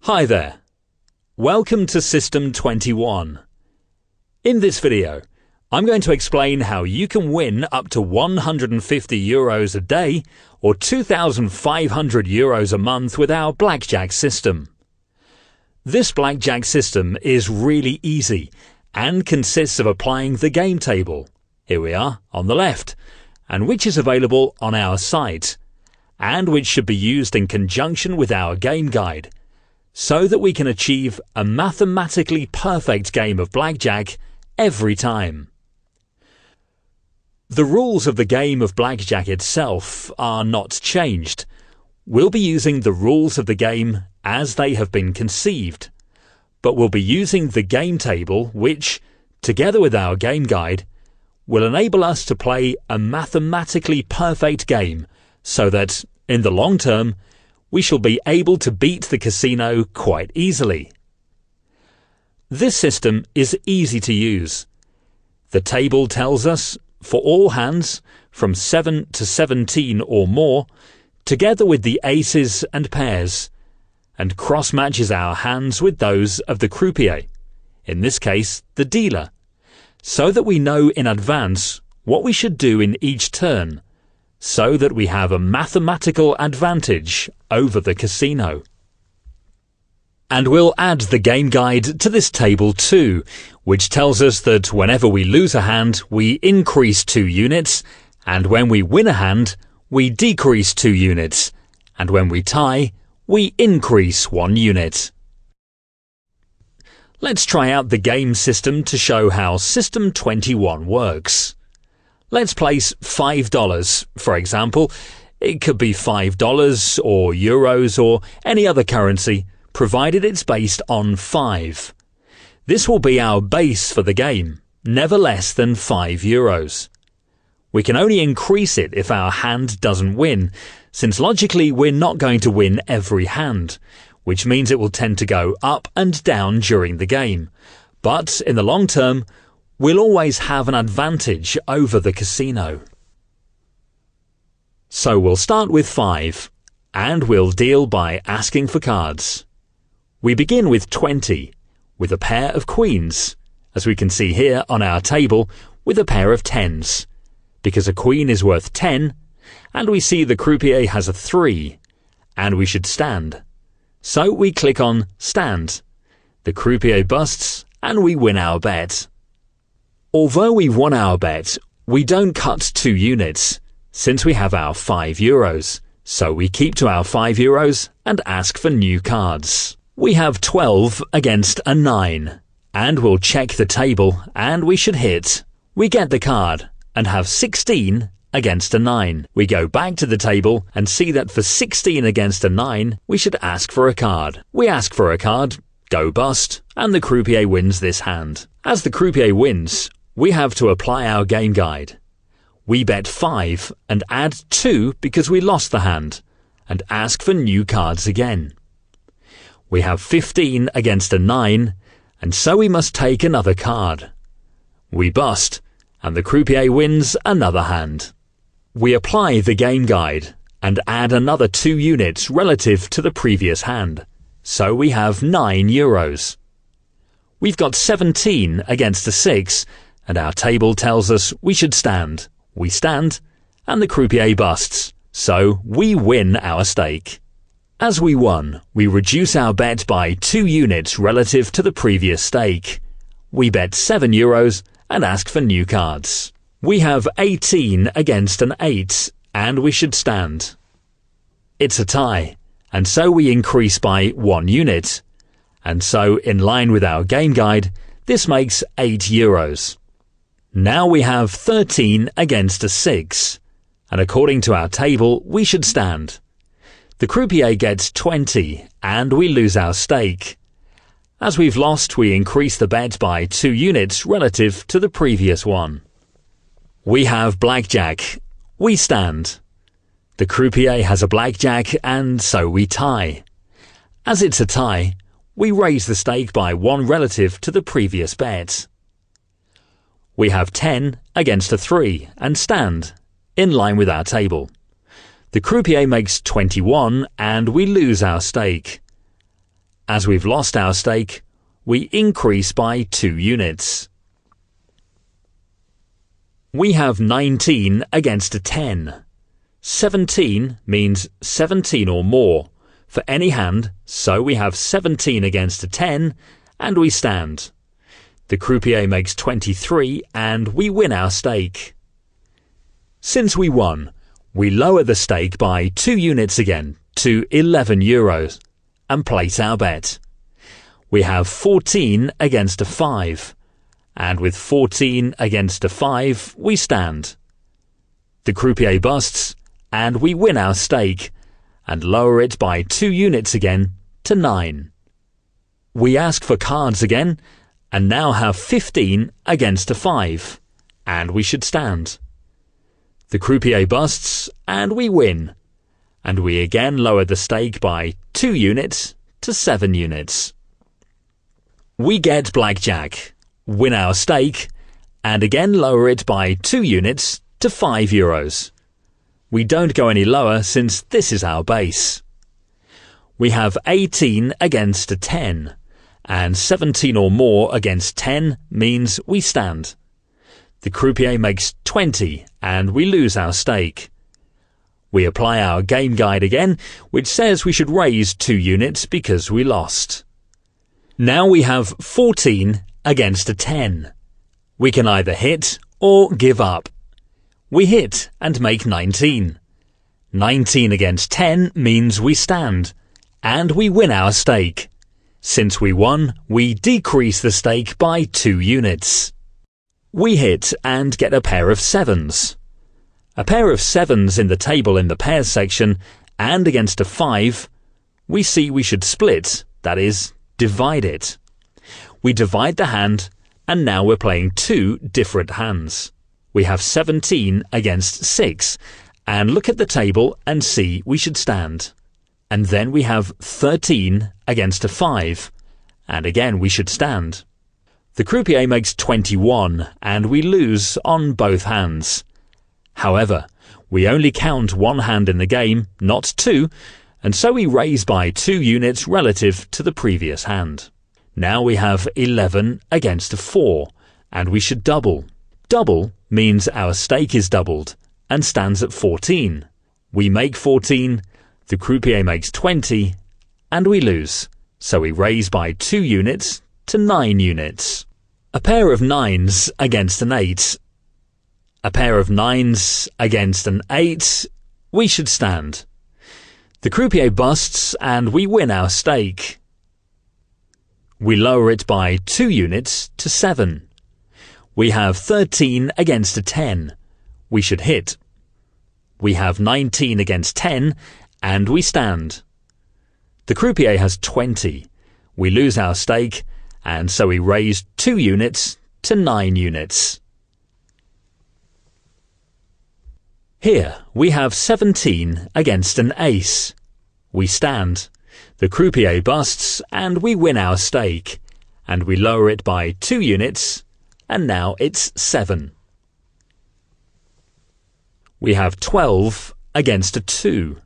Hi there. Welcome to System 21. In this video, I'm going to explain how you can win up to €150 a day or €2,500 a month with our blackjack system. This blackjack system is really easy and consists of applying the game table. Here we are on the left, and which is available on our site, and which should be used in conjunction with our game guide, so that we can achieve a mathematically perfect game of blackjack every time. The rules of the game of blackjack itself are not changed. We'll be using the rules of the game as they have been conceived, but we'll be using the game table which, together with our game guide, will enable us to play a mathematically perfect game so that, in the long term, we shall be able to beat the casino quite easily. This system is easy to use. The table tells us, for all hands, from 7 to 17 or more, together with the aces and pairs, and cross-matches our hands with those of the croupier, in this case the dealer, so that we know in advance what we should do in each turn, so that we have a mathematical advantage over the casino. And we'll add the game guide to this table too, which tells us that whenever we lose a hand, we increase 2 units, and when we win a hand, we decrease 2 units, and when we tie, we increase 1 unit. Let's try out the game system to show how System 21 works. Let's place $5, for example. It could be $5 or euros or any other currency, provided it's based on 5. This will be our base for the game, never less than €5. We can only increase it if our hand doesn't win, since logically we're not going to win every hand, which means it will tend to go up and down during the game. But in the long term, we'll always have an advantage over the casino. So we'll start with 5, and we'll deal by asking for cards. We begin with 20, with a pair of queens, as we can see here on our table, with a pair of 10s, because a queen is worth 10, and we see the croupier has a 3, and we should stand. So we click on Stand. The croupier busts, and we win our bet. Although we've won our bet, we don't cut 2 units, since we have our €5, so we keep to our €5 and ask for new cards. We have 12 against a 9, and we'll check the table, and we should hit. We get the card, and have 16 against a 9. We go back to the table and see that for 16 against a 9, we should ask for a card. We ask for a card, go bust, and the croupier wins this hand. As the croupier wins, we have to apply our game guide. We bet 5 and add 2 because we lost the hand, and ask for new cards again. We have 15 against a 9, and so we must take another card. We bust, and the croupier wins another hand. We apply the game guide and add another 2 units relative to the previous hand, so we have €9. We've got 17 against a 6, and our table tells us we should stand. We stand, and the croupier busts, so we win our stake. As we won, we reduce our bet by 2 units relative to the previous stake. We bet €7 and ask for new cards. We have 18 against an 8, and we should stand. It's a tie, and so we increase by 1 unit. And so, in line with our game guide, this makes €8. Now we have 13 against a 6, and according to our table, we should stand. The croupier gets 20, and we lose our stake. As we've lost, we increase the bet by 2 units relative to the previous one. We have blackjack. We stand. The croupier has a blackjack, and so we tie. As it's a tie, we raise the stake by 1 relative to the previous bet. We have 10 against a 3 and stand, in line with our table. The croupier makes 21 and we lose our stake. As we've lost our stake, we increase by 2 units. We have 19 against a 10. 17 means 17 or more for any hand, so we have 17 against a 10 and we stand. The croupier makes 23 and we win our stake. Since we won, we lower the stake by 2 units again to 11 euros and place our bet. We have 14 against a 5, and with 14 against a 5, we stand. The croupier busts, and we win our stake, and lower it by 2 units again to 9. We ask for cards again, and now have 15 against a 5, and we should stand. The croupier busts, and we win, and we again lower the stake by 2 units to 7 units. We get blackjack, win our stake, and again lower it by 2 units to 5 euros. We don't go any lower since this is our base. We have 18 against a 10, and 17 or more against 10 means we stand. The croupier makes 20 and we lose our stake. We apply our game guide again, which says we should raise 2 units because we lost. Now we have 14 against a 10. We can either hit or give up. We hit and make 19. 19 against 10 means we stand, and we win our stake. Since we won, we decrease the stake by 2 units. We hit and get a pair of 7s. A pair of 7s in the table in the pairs section, and against a 5, we see we should split, that is, divide it. We divide the hand, and now we're playing 2 different hands. We have 17 against 6, and look at the table and see we should stand. And then we have 13 against a 5, and again we should stand. The croupier makes 21, and we lose on both hands. However, we only count 1 hand in the game, not 2, and so we raise by 2 units relative to the previous hand. Now we have 11 against a 4, and we should double. Double means our stake is doubled, and stands at 14. We make 14, the croupier makes 20, and we lose, so we raise by 2 units to 9 units. A pair of 9s against an 8. A pair of 9s against an 8, we should stand. The croupier busts and we win our stake. We lower it by 2 units to 7. We have 13 against a 10. We should hit. We have 19 against 10 and we stand. The croupier has 20. We lose our stake and so we raise 2 units to 9 units. Here we have 17 against an ace. We stand. The croupier busts and we win our stake, and we lower it by 2 units, and now it's 7. We have 12 against a 2.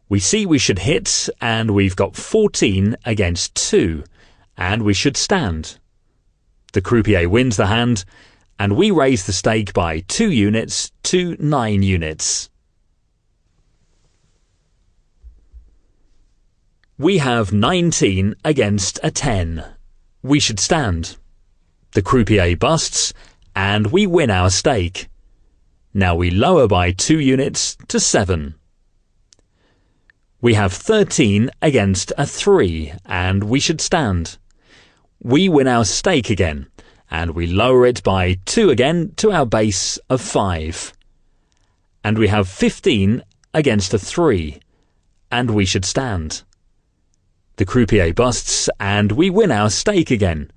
We see we should hit, and we've got 14 against 2, and we should stand. The croupier wins the hand, and we raise the stake by 2 units to 9 units. We have 19 against a 10. We should stand. The croupier busts, and we win our stake. Now we lower by 2 units to 7. We have 13 against a 3, and we should stand. We win our stake again, and we lower it by 2 again to our base of 5. And we have 15 against a 3, and we should stand. The croupier busts and we win our stake again,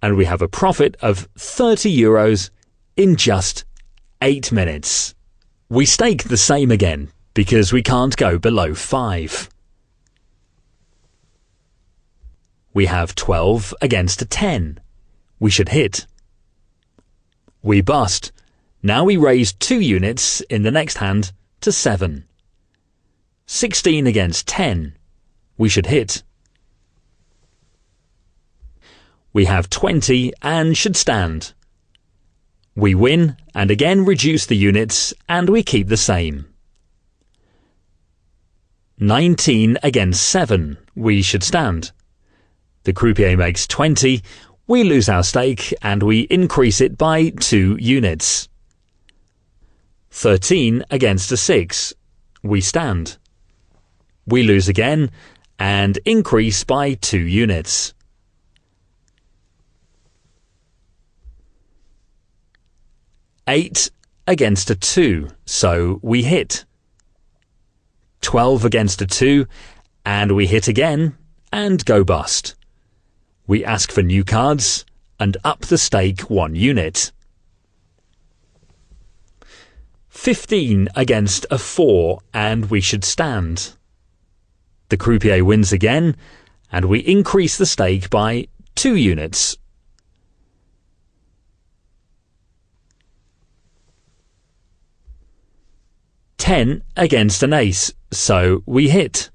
and we have a profit of 30 euros in just 8 minutes. We stake the same again because we can't go below 5. We have 12 against a 10. We should hit. We bust. Now we raise 2 units in the next hand to 7. 16 against 10. We should hit. We have 20 and should stand. We win and again reduce the units and we keep the same. 19 against 7. We should stand. The croupier makes 20. We lose our stake and we increase it by 2 units. 13 against a 6. We stand. We lose again and increase by 2 units. 8 against a 2, so we hit. 12 against a 2, and we hit again and go bust. We ask for new cards and up the stake 1 unit. 15 against a 4, and we should stand. The croupier wins again, and we increase the stake by 2 units. 10 against an ace, so we hit.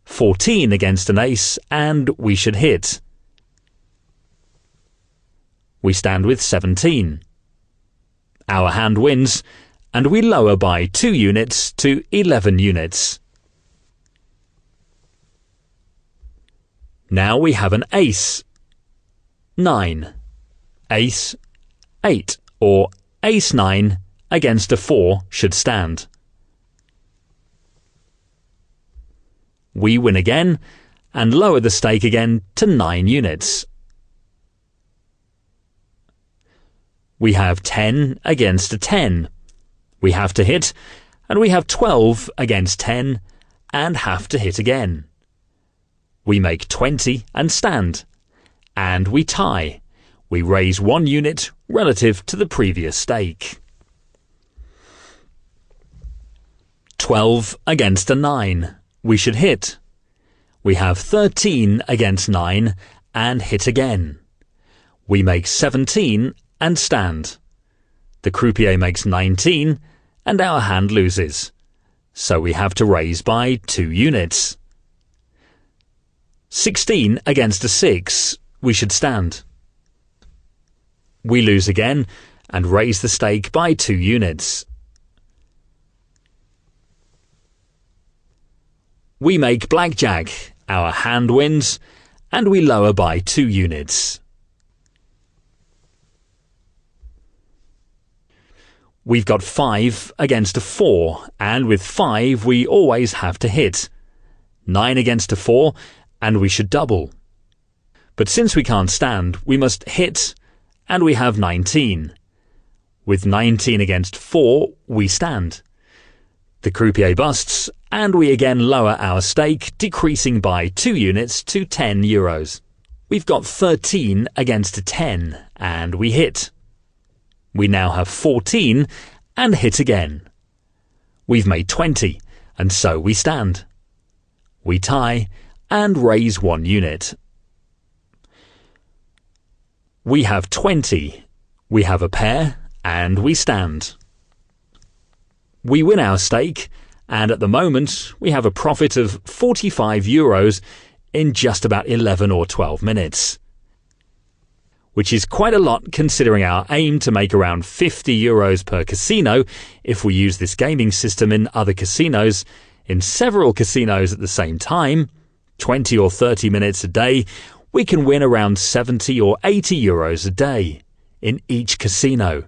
14 against an ace, and we should hit. We stand with 17. Our hand wins, and we lower by 2 units to 11 units. Now we have an ace. 9. Ace, 8, or ace 9 against a 4 should stand. We win again and lower the stake again to 9 units. We have 10 against a 10. We have to hit, and we have 12 against 10 and have to hit again. We make 20 and stand, and we tie. We raise 1 unit relative to the previous stake. 12 against a 9. We should hit. We have 13 against 9 and hit again. We make 17 and stand. The croupier makes 19 and our hand loses, so we have to raise by 2 units. 16 against a 6. We should stand. We lose again and raise the stake by 2 units. We make blackjack, our hand wins, and we lower by 2 units. We've got 5 against a 4, and with 5 we always have to hit. 9 against a 4, and we should double. But since we can't stand, we must hit, and we have 19. With 19 against 4, we stand. The croupier busts, and we again lower our stake, decreasing by 2 units to 10 euros. We've got 13 against a 10, and we hit. We now have 14, and hit again. We've made 20, and so we stand. We tie, and raise 1 unit. We have 20. We have a pair, and we stand. We win our stake, and at the moment we have a profit of 45 euros in just about 11 or 12 minutes. Which is quite a lot considering our aim to make around 50 euros per casino if we use this gaming system in other casinos, in several casinos at the same time, 20 or 30 minutes a day, we can win around 70 or 80 euros a day in each casino.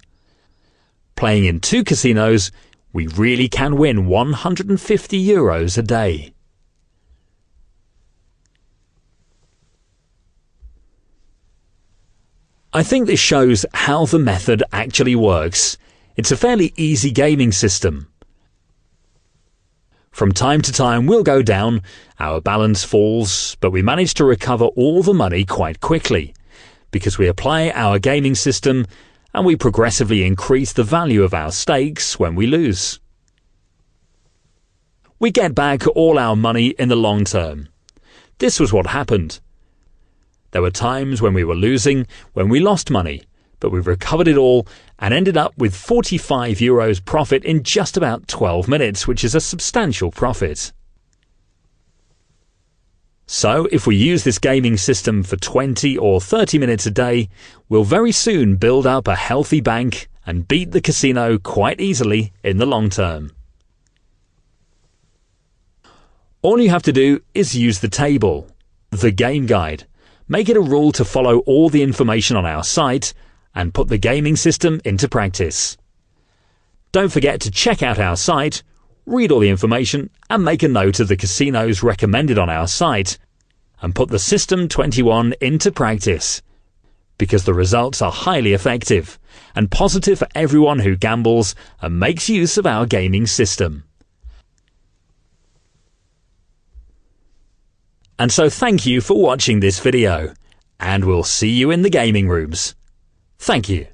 Playing in 2 casinos, we really can win 150 euros a day. I think this shows how the method actually works. It's a fairly easy gaming system. From time to time we'll go down, our balance falls, but we manage to recover all the money quite quickly, because we apply our gaming system and we progressively increase the value of our stakes when we lose. We get back all our money in the long term. This was what happened. There were times when we were losing, when we lost money, but we recovered it all and ended up with 45 euros profit in just about 12 minutes, which is a substantial profit. So if we use this gaming system for 20 or 30 minutes a day, we'll very soon build up a healthy bank and beat the casino quite easily in the long term. All you have to do is use the table, the game guide. Make it a rule to follow all the information on our site and put the gaming system into practice. Don't forget to check out our site, read all the information and make a note of the casinos recommended on our site and put the System 21 into practice, because the results are highly effective and positive for everyone who gambles and makes use of our gaming system. And so thank you for watching this video, and we'll see you in the gaming rooms. Thank you.